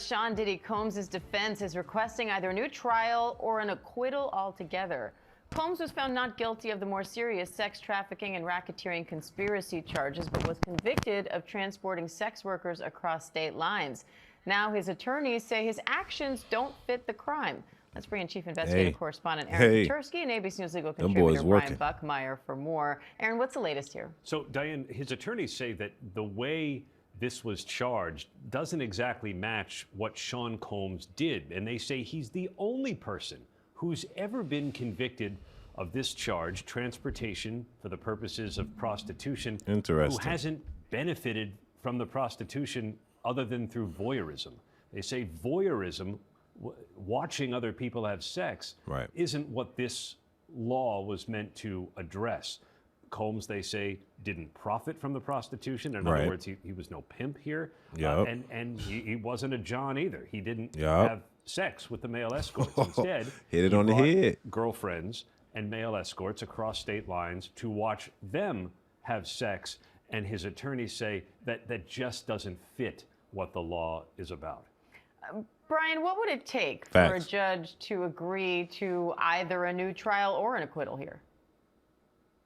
Sean Diddy Combs' defense is requesting either a new trial or an acquittal altogether. Combs was found not guilty of the more serious sex trafficking and racketeering conspiracy charges, but was convicted of transporting sex workers across state lines. Now his attorneys say his actions don't fit the crime. Let's bring in Chief Investigative Correspondent Aaron Petersky and ABC News legal contributor Brian Buckmeyer for more. Aaron, what's the latest here? So, Diane, his attorneys say that the way this was charged doesn't exactly match what Sean Combs did. And they say he's the only person who's ever been convicted of this charge, transportation for the purposes of prostitution, who hasn't benefited from the prostitution other than through voyeurism. They say voyeurism, watching other people have sex, isn't what this law was meant to address. Combs, they say, didn't profit from the prostitution. In other words, he was no pimp here. And he wasn't a John either. He didn't have sex with the male escorts. Instead, hit it on the head. Girlfriends and male escorts across state lines to watch them have sex. And his attorneys say that just doesn't fit what the law is about. Brian, what would it take for a judge to agree to either a new trial or an acquittal here?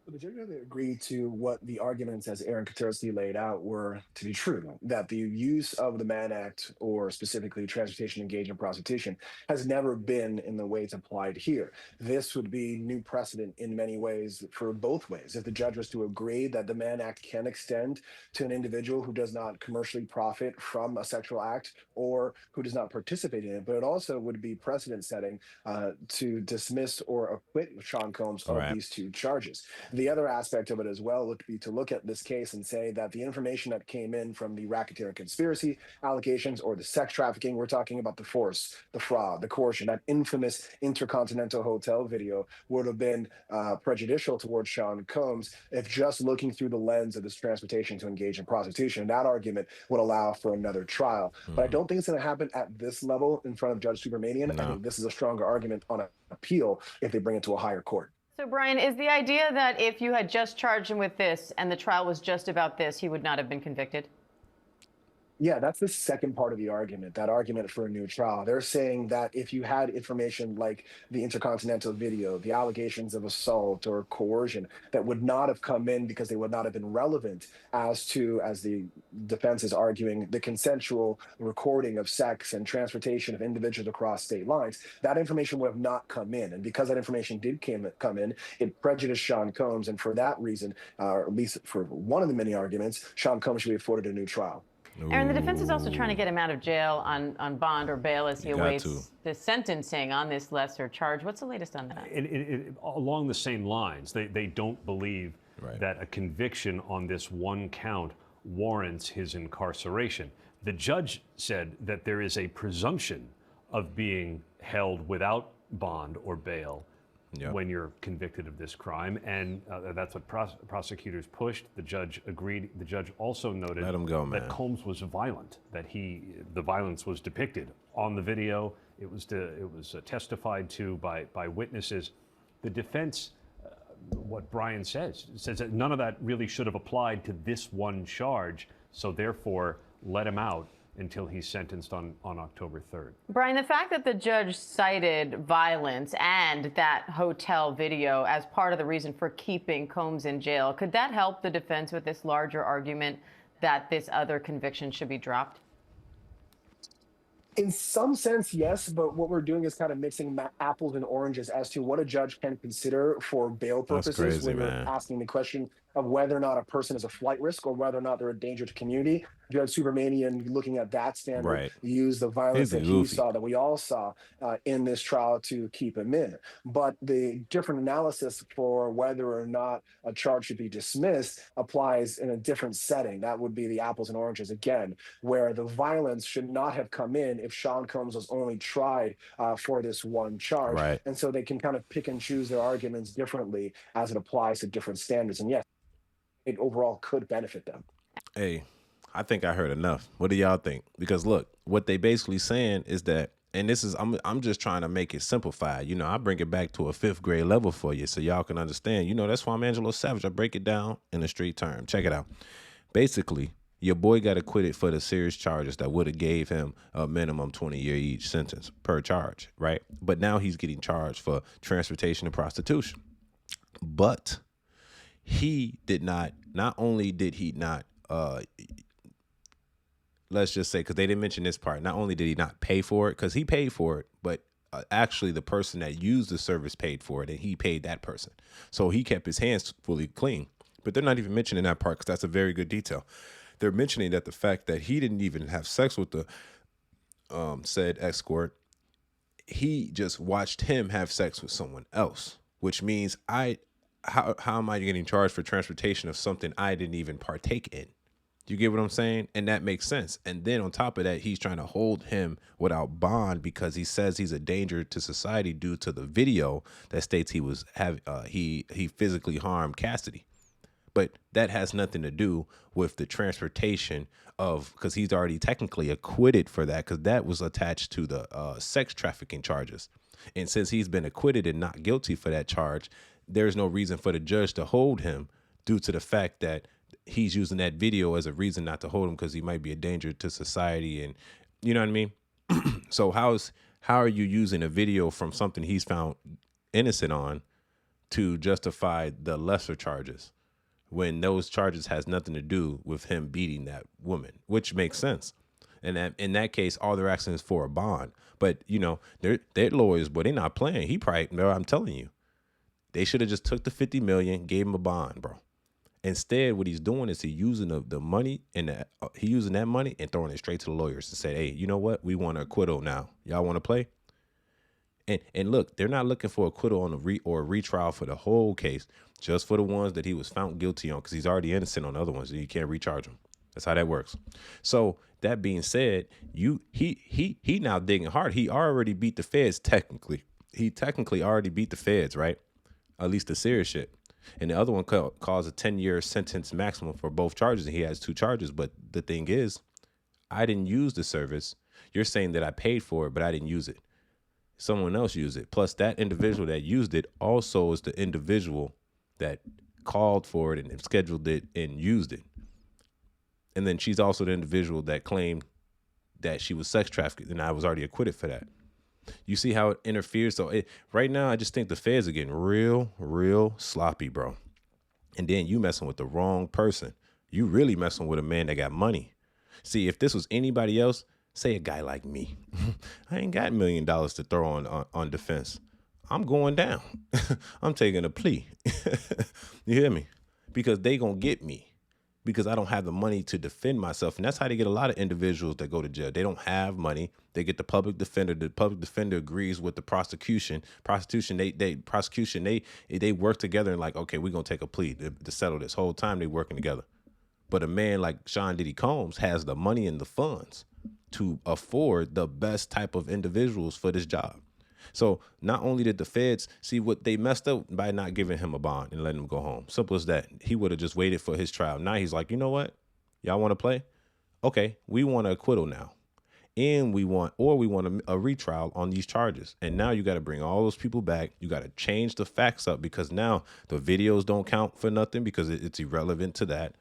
The judge had to agree to what the arguments, as Aaron Petersky laid out, were to be true, that the use of the Mann Act, or specifically transportation engaged in prostitution, has never been in the way it's applied here. This would be new precedent in many ways for both ways. If the judge was to agree that the Mann Act can extend to an individual who does not commercially profit from a sexual act or who does not participate in it, but it also would be precedent setting to dismiss or acquit Sean Combs of these two charges. The other aspect of it as well would be to look at this case and say that the information that came in from the racketeering conspiracy allegations or the sex trafficking, we're talking about the force, the fraud, the coercion, that infamous Intercontinental Hotel video would have been prejudicial towards Sean Combs if just looking through the lens of this transportation to engage in prostitution. That argument would allow for another trial. But I don't think it's going to happen at this level in front of Judge Subramanian. I think this is a stronger argument on an appeal if they bring it to a higher court. So, Brian, is the idea that if you had just charged him with this and the trial was just about this, he would not have been convicted? Yeah, that's the second part of the argument, that argument for a new trial. They're saying that if you had information like the Intercontinental video, the allegations of assault or coercion that would not have come in because they would not have been relevant as to, as the defense is arguing, the consensual recording of sex and transportation of individuals across state lines, that information would have not come in. And because that information did come in, it prejudiced Sean Combs. And for that reason, or at least for one of the many arguments, Sean Combs should be afforded a new trial. Aaron, the defense is also trying to get him out of jail on bond or bail as he awaits the sentencing on this lesser charge. What's the latest on that? Along the same lines, they don't believe that a conviction on this one count warrants his incarceration. The judge said that there is a presumption of being held without bond or bail when you're convicted of this crime, and that's what prosecutors pushed. The judge agreed. The judge also noted that Combs was violent, that the violence was depicted on the video. It was testified to by witnesses. The defense, what Brian says that none of that really should have applied to this one charge, so therefore let him out until he's sentenced on October 3rd. Brian, the fact that the judge cited violence and that hotel video as part of the reason for keeping Combs in jail, could that help the defense with this larger argument that this other conviction should be dropped? In some sense, yes, but what we're doing is kind of mixing apples and oranges as to what a judge can consider for bail purposes when you're asking the question of whether or not a person is a flight risk or whether or not they're a danger to community. Judge Subramanian, looking at that standard, used the violence that he saw, that we all saw in this trial to keep him in. But the different analysis for whether or not a charge should be dismissed applies in a different setting. That would be the apples and oranges again, where the violence should not have come in if Sean Combs was only tried for this one charge. And so they can kind of pick and choose their arguments differently as it applies to different standards. And yes, it overall could benefit them. Hey, I think I heard enough. What do y'all think? Because look, what they basically saying is that, and this is, I'm just trying to make it simplified. You know, I bring it back to a 5th grade level for you so y'all can understand. You know, that's why I'm Angelo Savage. I break it down in a street term. Check it out. Basically, Your boy got acquitted for the serious charges that would have gave him a minimum 20-year each sentence per charge, right? But now he's getting charged for transportation and prostitution. But he did not only did he not, let's just say, because they didn't mention this part, not only did he not pay for it, because he paid for it, but actually the person that used the service paid for it, and he paid that person. So he kept his hands fully clean. But they're not even mentioning that part because that's a very good detail. They're mentioning that the fact that he didn't even have sex with the said escort, he just watched him have sex with someone else, which means how am I getting charged for transportation of something I didn't even partake in? You get what I'm saying? And that makes sense. And then on top of that, he's trying to hold him without bond because he says he's a danger to society due to the video that states he physically harmed Cassidy. But that has nothing to do with the transportation of, because he's already technically acquitted for that, because that was attached to the sex trafficking charges. And since he's been acquitted and not guilty for that charge, there's no reason for the judge to hold him due to the fact that he's using that video as a reason not to hold him because he might be a danger to society. And you know what I mean? So how are you using a video from something he's found innocent on to justify the lesser charges when those charges has nothing to do with him beating that woman, which makes sense. And that, in that case, all they're asking is for a bond. But, you know, they're lawyers, but they're not playing. He probably, bro, I'm telling you, they should have just took the $50 million, gave him a bond, bro. Instead, what he's doing is he's using the money and he using that money and throwing it straight to the lawyers and say, hey, you know what? We want an acquittal now. Y'all want to play? And look, they're not looking for acquittal on a retrial for the whole case, just for the ones that he was found guilty on, because he's already innocent on the other ones, and you can't recharge him. That's how that works. So that being said, he now digging hard. He already beat the feds technically. He technically already beat the feds, right? At least the serious shit. And the other one caused a 10-year sentence maximum for both charges, and he has 2 charges. But the thing is, I didn't use the service. You're saying that I paid for it, but I didn't use it. Someone else used it. Plus, that individual that used it also is the individual that called for it and scheduled it and used it. And then she's also the individual that claimed that she was sex trafficked, and I was already acquitted for that. You see how it interferes? So right now, I just think the feds are getting real sloppy, bro. And then you messing with the wrong person. You really messing with a man that got money. See, if this was anybody else, say a guy like me, I ain't got $1 million to throw on defense. I'm going down. I'm taking a plea. You hear me? Because they gonna get me. Because I don't have the money to defend myself. And that's how they get a lot of individuals that go to jail. They don't have money. They get the public defender. The public defender agrees with the prosecution. They work together and like, okay, we're going to take a plea to settle this. Whole time they working together. But a man like Sean Diddy Combs has the money and the funds to afford the best type of individuals for this job. So not only did the feds see what they messed up by not giving him a bond and letting him go home. Simple as that. He would have just waited for his trial. Now he's like, you know what? Y'all want to play? Okay, we want an acquittal now. And we want a retrial on these charges. And now you got to bring all those people back. You got to change the facts up because now the videos don't count for nothing because it's irrelevant to that.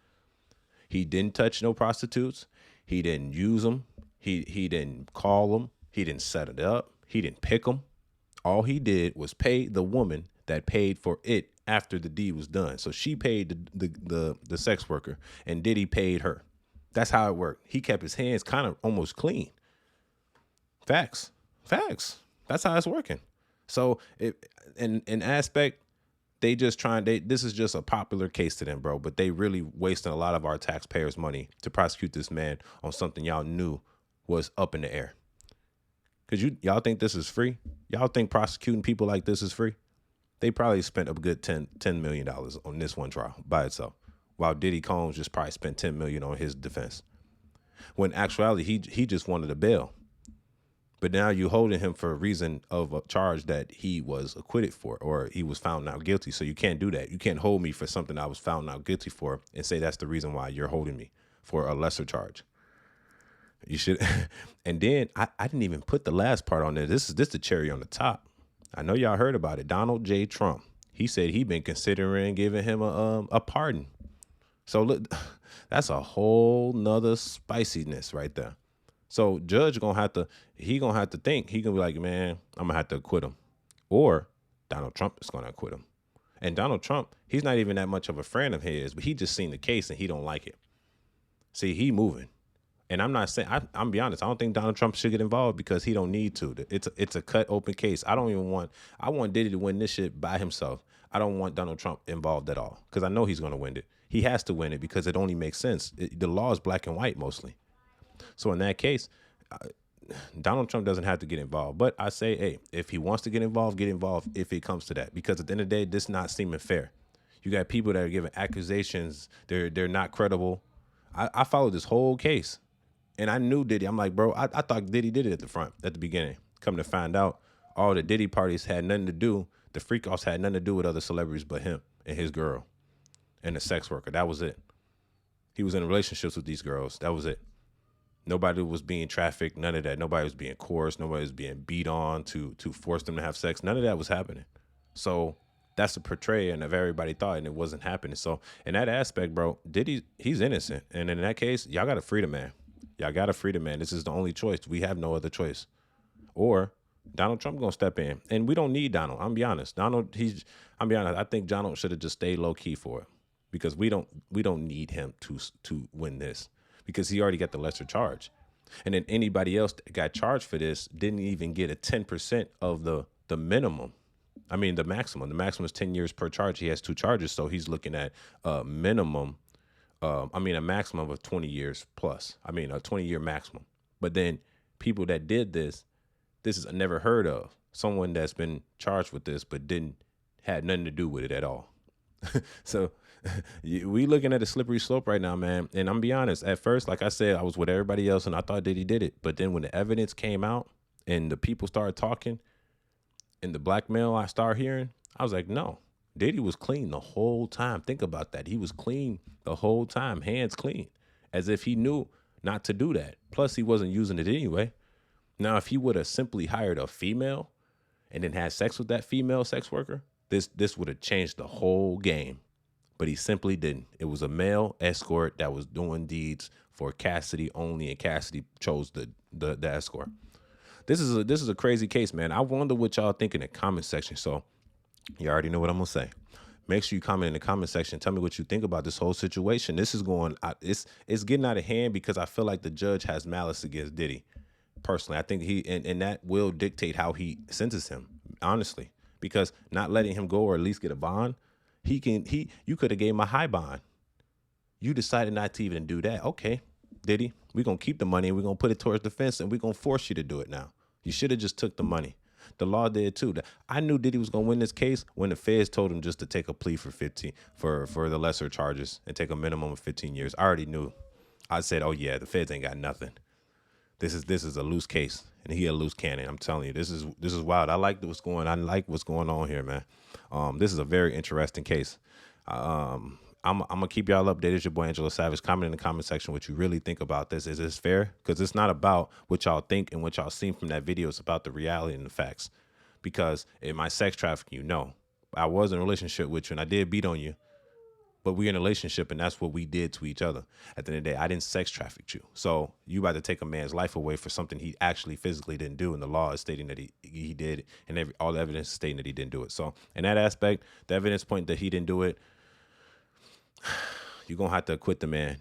He didn't touch no prostitutes. He didn't use them. He didn't call them. He didn't set it up. He didn't pick them. All he did was pay the woman that paid for it after the deed was done. So she paid the sex worker and Diddy paid her. That's how it worked. He kept his hands kind of almost clean. Facts. That's how it's working. So in aspect, this is just a popular case to them, bro. But they really wasting a lot of our taxpayers' money to prosecute this man on something y'all knew was up in the air. Because y'all think this is free? Y'all think prosecuting people like this is free? They probably spent a good $10 million on this one trial by itself, while Diddy Combs just probably spent $10 million on his defense. When in actuality, he just wanted a bail. But now you're holding him for a reason of a charge that he was acquitted for, or he was found not guilty. So you can't do that. You can't hold me for something I was found not guilty for and say that's the reason why you're holding me for a lesser charge. You should. And then I didn't even put the last part on there. This is the cherry on the top. I know y'all heard about it. Donald J. Trump. He said he been considering giving him a pardon So look, that's a whole nother spiciness right there. So judge gonna have to think. He gonna be like, man, I'm gonna have to acquit him, or Donald Trump is gonna acquit him. And Donald Trump, he's not even that much of a friend of his, but he just seen the case and he don't like it. See, he moving. And I'm not saying, I'm be honest, I don't think Donald Trump should get involved because he don't need to. It's a cut open case. I want Diddy to win this shit by himself. I don't want Donald Trump involved at all because I know he's going to win it. He has to win it because it only makes sense. The law is black and white mostly. So in that case, Donald Trump doesn't have to get involved. But I say, hey, if he wants to get involved if it comes to that. Because at the end of the day, this not seeming fair. You got people that are giving accusations. They're not credible. I followed this whole case. And I knew Diddy. I'm like, bro, I thought Diddy did it at the beginning. Come to find out, all the Diddy parties had nothing to do. The freak offs had nothing to do with other celebrities but him and his girl and the sex worker. That was it. He was in relationships with these girls. That was it. Nobody was being trafficked. None of that. Nobody was being coerced. Nobody was being beat on to force them to have sex. None of that was happening. So that's the portrayal of everybody thought, and it wasn't happening. So in that aspect, bro, Diddy, he's innocent. And in that case, y'all got to free the man. Y'all got to free the man. This is the only choice. We have no other choice. Or Donald Trump gonna step in, and we don't need Donald. I'm be honest. I think Donald should have just stayed low key for it because we don't need him to win this because he already got the lesser charge, and then anybody else that got charged for this didn't even get a 10% of the minimum. I mean the maximum. The maximum is 10 years per charge. He has 2 charges, so he's looking at a minimum. A maximum of 20 years plus. A 20-year maximum. But then people that did this is never heard of. Someone that's been charged with this but had nothing to do with it at all. So we looking at a slippery slope right now, man. And I'm be honest, at first, like I said, I was with everybody else and I thought Diddy did it. But then when the evidence came out and the people started talking and the blackmail I started hearing, I was like, no. Diddy was clean the whole time. Think about that. He was clean the whole time, hands clean, as if he knew not to do that. Plus, he wasn't using it anyway. Now, if he would have simply hired a female and then had sex with that female sex worker, this would have changed the whole game. But he simply didn't. It was a male escort that was doing deeds for Cassidy only, and Cassidy chose the escort. This is a crazy case, man. I wonder what y'all think in the comment section. So you already know what I'm gonna say. Make sure you comment in the comment section. Tell me what you think about this whole situation. This is it's getting out of hand because I feel like the judge has malice against Diddy. Personally, I think and that will dictate how he sentences him. Honestly, because not letting him go or at least get a bond, you could have gave him a high bond. You decided not to even do that. Okay, Diddy, we're gonna keep the money and we're gonna put it towards defense and we're gonna force you to do it now. You should have just took the money. The law did too. I knew Diddy was gonna win this case when the feds told him just to take a plea for the lesser charges and take a minimum of 15 years. I already knew. I said, oh yeah, the feds ain't got nothing. This is a loose case and he a loose cannon. I'm telling you, this is wild. I like what's going on here, man. This is a very interesting case. I'm gonna keep y'all updated. It's your boy Angelo Savage. Comment in the comment section what you really think about this. Is this fair? Because it's not about what y'all think and what y'all seen from that video. It's about the reality and the facts. Because in my sex trafficking, I was in a relationship with you and I did beat on you, but we're in a relationship and that's what we did to each other. At the end of the day, I didn't sex traffic you. So you about to take a man's life away for something he actually physically didn't do, and the law is stating that he did, and all the evidence is stating that he didn't do it. So in that aspect, the evidence point that he didn't do it, you're going to have to acquit the man.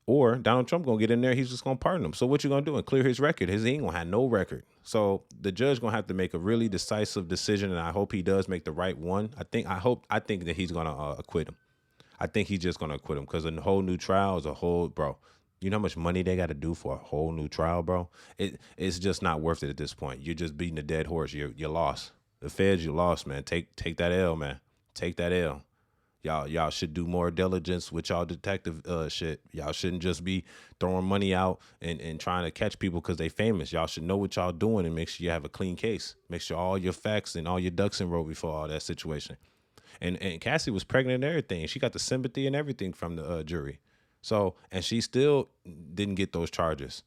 Or Donald Trump going to get in there. He's just going to pardon him. So what you going to do and clear his record? He ain't going to have no record. So the judge going to have to make a really decisive decision. And I hope he does make the right one. I think that he's going to acquit him. I think he's just going to acquit him because a whole new trial is bro. You know how much money they got to do for a whole new trial, bro? It's just not worth it at this point. You're just beating a dead horse. You lost. The feds, you lost, man. Take that L, man. Take that L. Y'all should do more diligence with y'all detective shit. Y'all shouldn't just be throwing money out and trying to catch people because they famous. Y'all should know what y'all doing and make sure you have a clean case. Make sure all your facts and all your ducks in a row before all that situation. And Cassie was pregnant and everything. She got the sympathy and everything from the jury. So, and she still didn't get those charges.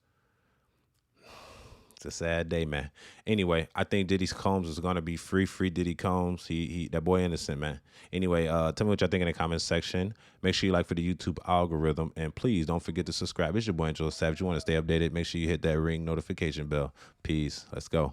It's a sad day, man. Anyway, I think Diddy Combs is gonna be free. Free Diddy Combs. He that boy innocent, man. Anyway, tell me what y'all think in the comments section. Make sure you like for the YouTube algorithm, and please don't forget to subscribe. It's your boy Angelo Savage. You want to stay updated? Make sure you hit that ring notification bell. Peace. Let's go.